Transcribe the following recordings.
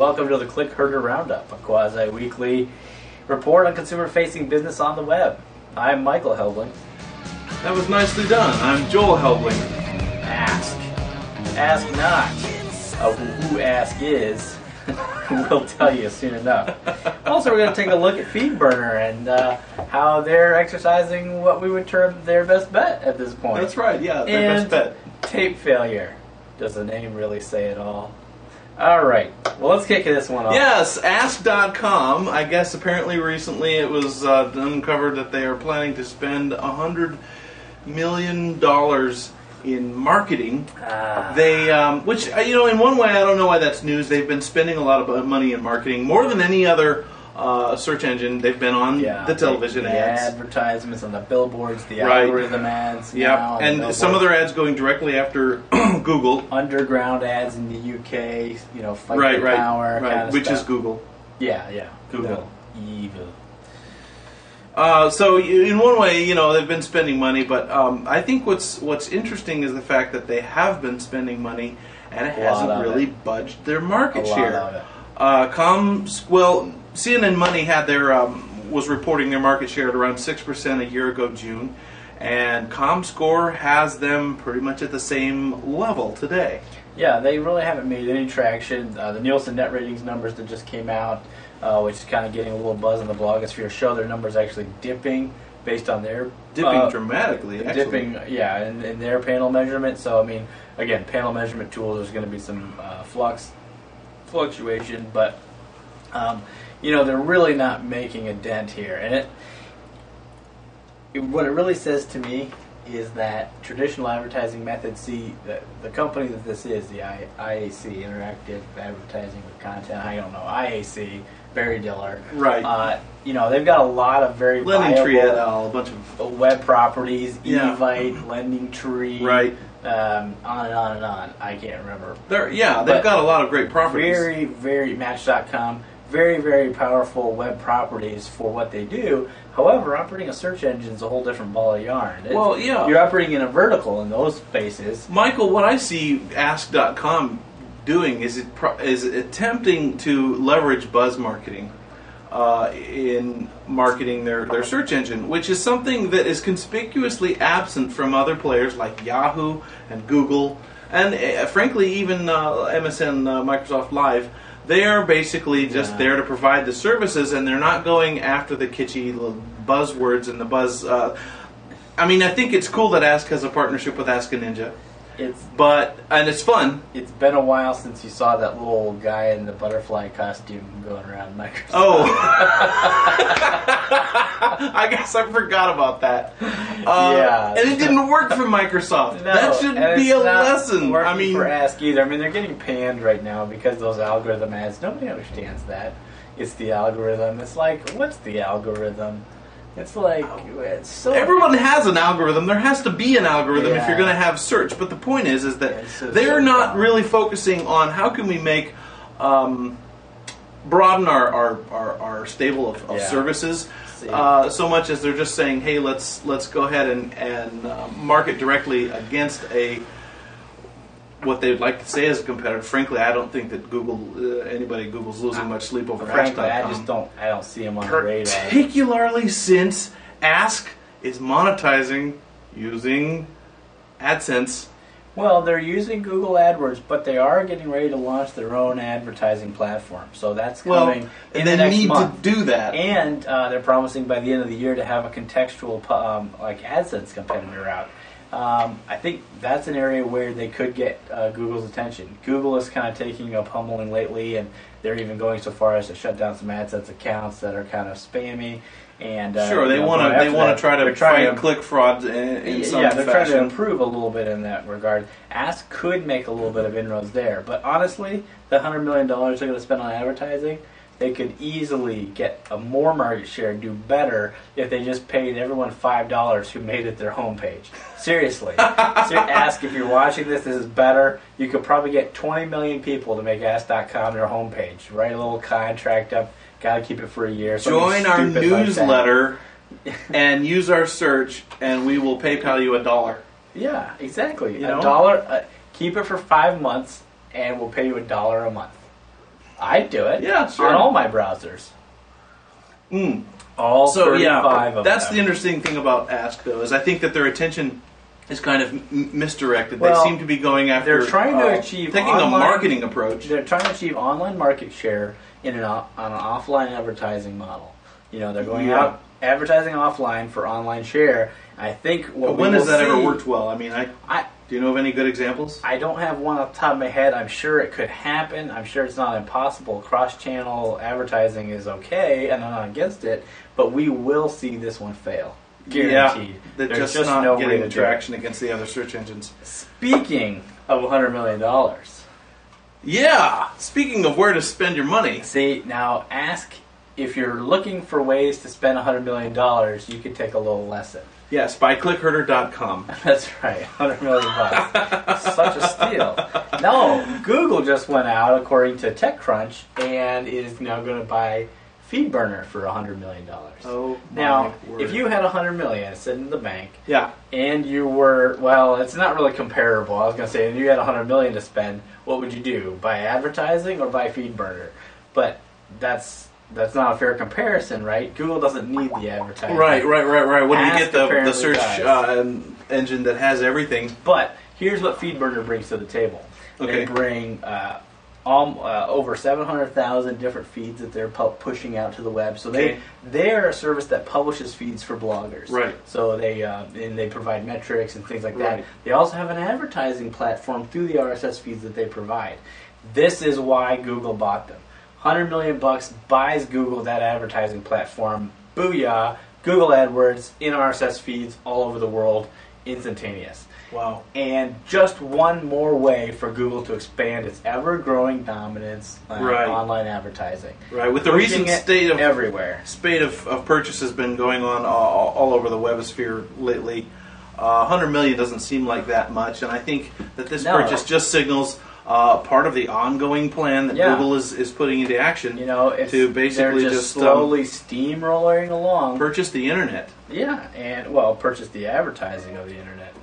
Welcome to the Clickherder Roundup, a quasi-weekly report on consumer-facing business on the web. I'm Michael Helblings. That was nicely done. I'm Joel Helbling. Ask. Ask not. Who Ask is, we'll tell you soon enough. Also, we're going to take a look at FeedBurner and how they're exercising what we would term their best bet at this point. That's right, yeah, their best bet. Tape failure. Does the name really say it all? All right. Well, let's kick this one off. Yes, Ask.com. I guess apparently recently it was uncovered that they are planning to spend $100 million in marketing. Which, in one way, I don't know why that's news. They've been spending a lot of money in marketing, more than any other search engine. They've been on the television ads. Advertisements on the billboards, the algorithm ads. Yeah, and some of their ads going directly after Google. Underground ads in the UK, fight the power. Right, kind of which stuff. is Google. Yeah. Google. Evil. So in one way, they've been spending money, but I think what's interesting is the fact that they have been spending money, and it hasn't really budged their market share. CNN Money had was reporting their market share at around 6% a year ago, June, and ComScore has them pretty much at the same level today. Yeah, they really haven't made any traction. The Nielsen net ratings numbers that just came out, which is kind of getting a little buzz in the blogosphere, show their numbers actually dipping based on their dramatically. Dipping, in their panel measurement. So, again, panel measurement tools. There's going to be some fluctuation, but they're really not making a dent here. And what it really says to me is that traditional advertising methods see the company that this is, the IAC, Interactive Advertising with Content, I don't know, IAC, Barry Diller. Right. They've got a lot of very viable a bunch of web properties, Evite, Lending Tree, right. On and on and on. I can't remember. They've got a lot of great properties. Very, very, Match.com, very, very powerful web properties for what they do. However, operating a search engine is a whole different ball of yarn. You're operating in a vertical in those spaces. Michael, what I see Ask.com doing is attempting to leverage buzz marketing in marketing their search engine, which is something that is conspicuously absent from other players like Yahoo and Google, and frankly even MSN, Microsoft Live. They are basically just there to provide the services, and they're not going after the kitschy buzzwords and the buzz. I think it's cool that Ask has a partnership with Ask a Ninja. And it's fun. It's been a while since you saw that little guy in the butterfly costume going around Microsoft. Oh, I guess I forgot about that. And it didn't work for Microsoft. No, that should be a lesson. For Ask either. They're getting panned right now because those algorithm ads. Nobody understands that. It's the algorithm. It's like, what's the algorithm? It's like, it's so... Everyone has an algorithm. There has to be an algorithm if you're going to have search. But the point is that they're not really focusing on how can we make, broaden our stable of services, so much as they're just saying, hey, let's go ahead and market directly against what they'd like to say is a competitor. Frankly, I don't think that Google's losing much sleep over Frankly, I don't see them on the radar. Particularly since Ask is monetizing using AdSense. Well, they're using Google AdWords, but they are getting ready to launch their own advertising platform. So that's coming in the next month. To do that. And they're promising by the end of the year to have a contextual AdSense competitor out. I think that's an area where they could get Google's attention. Google is kind of taking a pummeling lately, and they're even going so far as to shut down some AdSense accounts that are kind of spammy. And they want to try to fight click fraud in some fashion. They're trying to improve a little bit in that regard. Ask could make a little bit of inroads there, but honestly, the $100 million they're going to spend on advertising, they could easily get a more market share, do better if they just paid everyone $5 who made it their homepage. Seriously. Ask, if you're watching this is better. You could probably get 20 million people to make Ask.com their homepage. Write a little contract up. Got to keep it for a year. Join our newsletter and use our search, and we will PayPal you $1. Yeah, exactly. $1. Keep it for 5 months, and we'll pay you $1 a month. I'd do it. Yeah, sure. On all my browsers. All So 35 of that's them. the interesting thing about Ask, though, is I think that their attention is kind of misdirected. Well, they seem to be going after. They're trying to achieve taking online, a marketing approach. They're trying to achieve online market share on an offline advertising model. You know, they're going out advertising offline for online share. I think when has that ever worked well? I mean, do you know of any good examples? I don't have one off the top of my head. I'm sure it could happen. I'm sure it's not impossible. Cross-channel advertising is okay, and I'm not against it, but we will see this one fail. Guaranteed. Yeah, they're There's just not no way getting to the do it. traction against the other search engines. Speaking of $100 million. Yeah! Speaking of where to spend your money. See, now ask if you're looking for ways to spend $100 million, you could take a little lesson. Yes, by Clickherder.com. That's right, $100 million. Such a steal. No, Google just went out, according to TechCrunch, and is now going to buy FeedBurner for $100 million. Oh, now, my word. if you had $100 million sitting in the bank, Yeah. and you were, well, it's not really comparable. I was going to say, if you had $100 million to spend, what would you do? Buy advertising or buy FeedBurner? But that's not a fair comparison, right? Google doesn't need the advertising. Right. When you get the apparently search does. engine that has everything. But here's what FeedBurner brings to the table. Okay. They bring over 700,000 different feeds that they're pushing out to the web. So they're a service that publishes feeds for bloggers. Right. So they provide metrics and things like that. Right. They also have an advertising platform through the RSS feeds that they provide. This is why Google bought them. $100 million buys Google that advertising platform. Booyah! Google AdWords in RSS feeds all over the world, instantaneous. Wow. And just one more way for Google to expand its ever-growing dominance on online advertising. Right. With the recent spate of purchase has been going on all over the webosphere lately. 100 million doesn't seem like that much, and I think that this purchase just signals part of the ongoing plan that Google is putting into action. You know, to basically they're just slowly steamrolling along. Purchase the internet. Yeah, and purchase the advertising of the internet.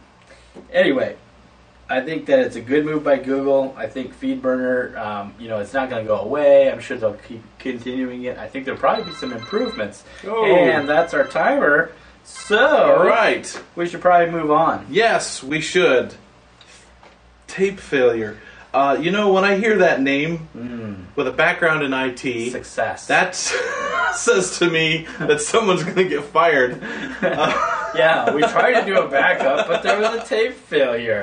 Anyway, I think that it's a good move by Google. I think FeedBurner, it's not going to go away. I'm sure they'll keep continuing it. I think there'll probably be some improvements. Oh. And that's our timer. So, all right, we should probably move on. Yes, we should. Tape failure. When I hear that name with a background in IT, success. That says to me that someone's going to get fired. Yeah, we tried to do a backup, but there was a tape failure.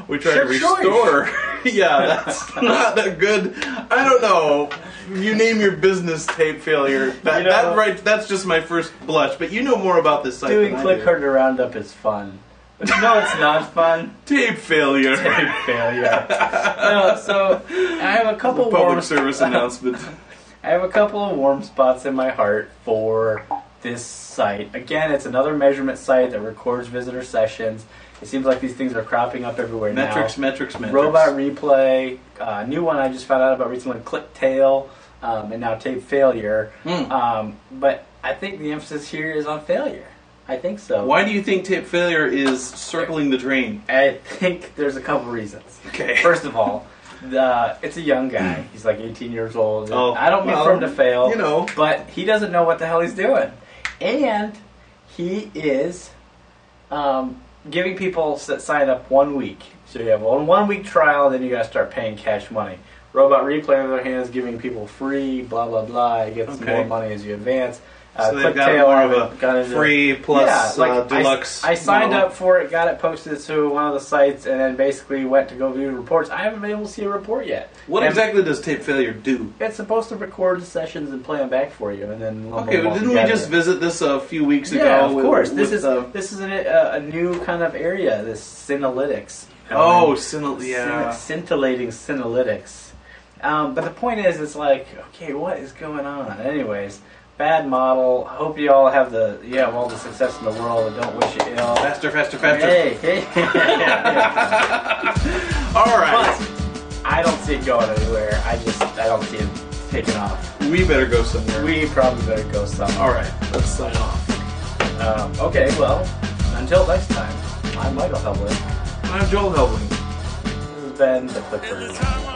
We tried to restore. Yeah, that's not a good. I don't know. You name your business tape failure. That's just my first blush. But you know more about this site. Doing Clickherder Roundup is fun. But it's not fun. Tape failure. Tape failure. So I have a couple public service announcement. I have a couple of warm spots in my heart for this site. Again, it's another measurement site that records visitor sessions. It seems like these things are cropping up everywhere now. Metrics. Robot replay. New one I just found out about recently, ClickTail, and now tape failure. But I think the emphasis here is on failure. I think so. Why do you think tape failure is circling the drain? I think there's a couple reasons. Okay. First of all, it's a young guy. He's like 18 years old. I don't mean for him to fail, but he doesn't know what the hell he's doing. And he is giving people that sign up 1 week. So you have a 1 week trial, then you got to start paying cash money. Robot Replay, on the other hand, is giving people free, blah, blah, blah. You get some more money as you advance. So they've got more of a free plus deluxe. I signed up for it, got it posted to one of the sites, and then basically went to go view the reports. I haven't been able to see a report yet. What exactly does tape failure do? It's supposed to record the sessions and play them back for you, and then didn't we just visit this a few weeks ago? Yeah, of course. This is a new kind of area. This cinalytics. Scintillating cinalytics. But the point is, it's like, okay, what is going on? Anyways. Bad model. I hope you all have all the success in the world and don't wish you ill. Faster. Hey. All right. But I don't see it going anywhere. I don't see it taking off. We better go somewhere. We probably better go somewhere. All right. Let's sign off. Okay, well, until next time, I'm Michael Helbling. And I'm Joel Helbling. This has been the Clickherder Roundup.